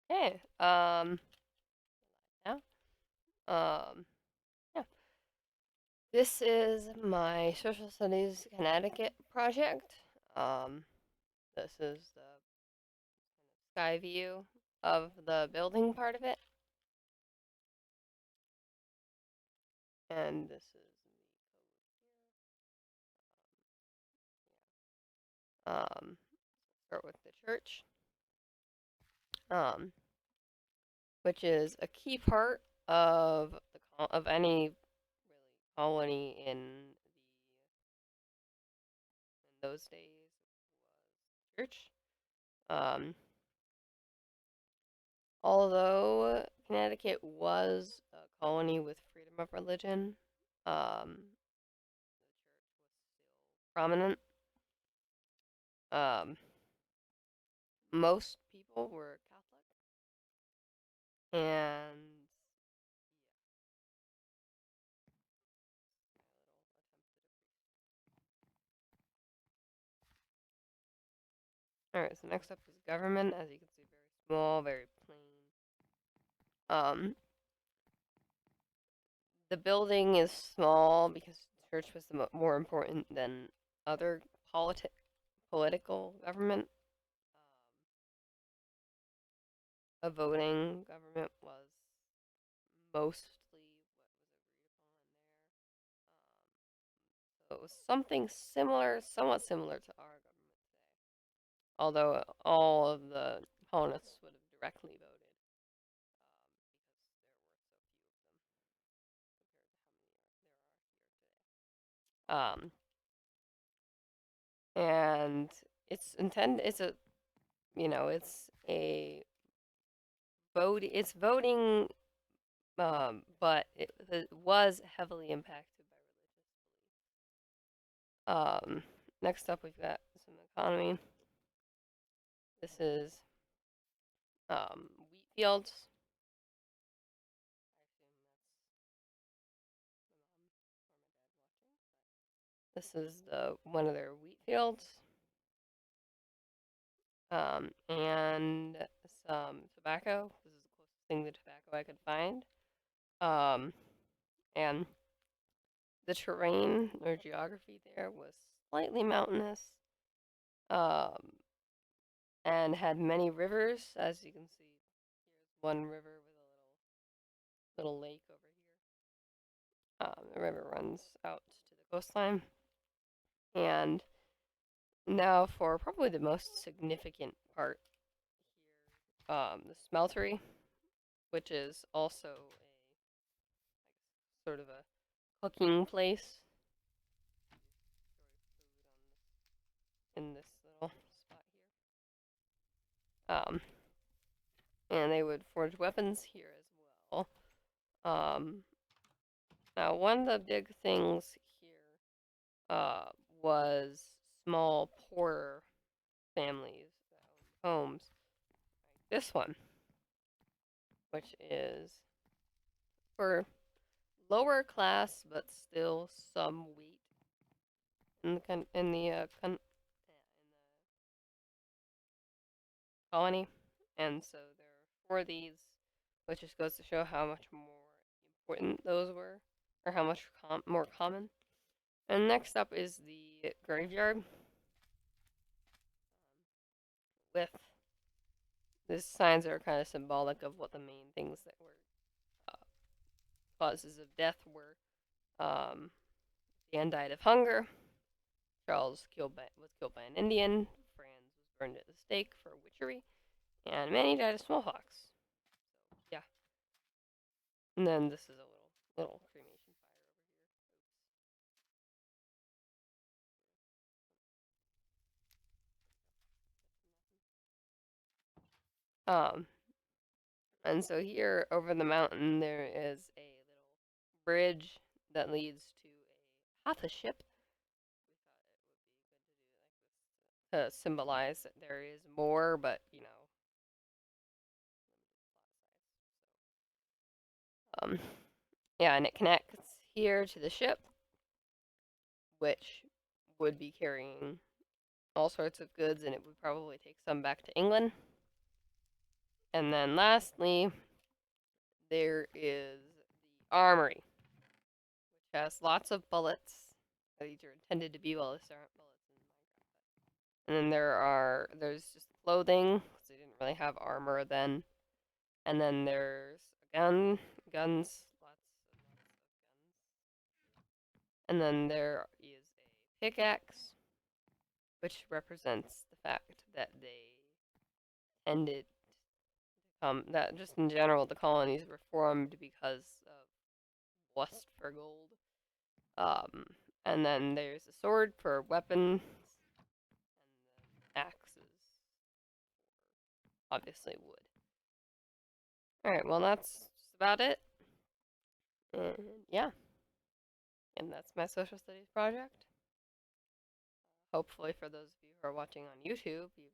Hey, yeah, um, yeah. This is my social studies Connecticut project. Um, this is the sky view of the building part of it, and this is start with the church, um, which is a key part of of any really colony in those days. Church. Um, Although Connecticut was a colony with freedom of religion, prominent. Um, Most people were Catholic, and all right. So next up is government. As you can see, very small, very plain. Um, the building is small because the church was more important than other political government. A voting government was mostly what was agreed upon there. So it was something similar, somewhat similar to our government today. Although all of the colonists would have directly voted because there were so few of them compared to how many there are here today. And it's intended. It's a it's a vote. It's voting, but it was heavily impacted by religious belief. Next up, we've got some economy. This is wheat fields. This is the one of their wheat fields, and some tobacco. This is the closest thing to tobacco I could find. Um, and the terrain or geography there was slightly mountainous, um, and had many rivers. As you can see, here's one river with a little lake over here. The river runs out to the coastline, and now for probably the most significant part here, the smeltery, which is also a sort of a cooking place in this little spot here. And they would forge weapons here as well. Um, Now, one of the big things here uh, was small, poorer families that owned homes. Like this one, which is for lower class but still some wheat in the colony, and so there are four of these, which just goes to show how much more important those were, or how much more common. And next up is the graveyard with these signs are kind of symbolic of what the main things that were uh, causes of death were. Um, Dan died of hunger. Was killed by an Indian. Franz was burned at the stake for witchery, and Manny died of smallpox. Yeah, and then this is a little cremation fire over here. And so here over the mountain there is a little bridge that leads to a Hatha ship. To symbolize that there is more, but um, yeah, and it connects here to the ship, which would be carrying all sorts of goods, and it would probably take some back to England. And then lastly, there is the armory, which has lots of bullets. These are intended to be bullets. There aren't bullets in Minecraft. And then there's just clothing, because they didn't really have armor then. And then there's a guns, lots and lots of guns. And then there is a pickaxe, which represents the fact that they ended that just in general the colonies were formed because of lust for gold. Um, and then there's a sword for weapons, and then axes, obviously wood. All right, well that's just about it. And yeah, and that's my social studies project. Hopefully, for those of you who are watching on YouTube, you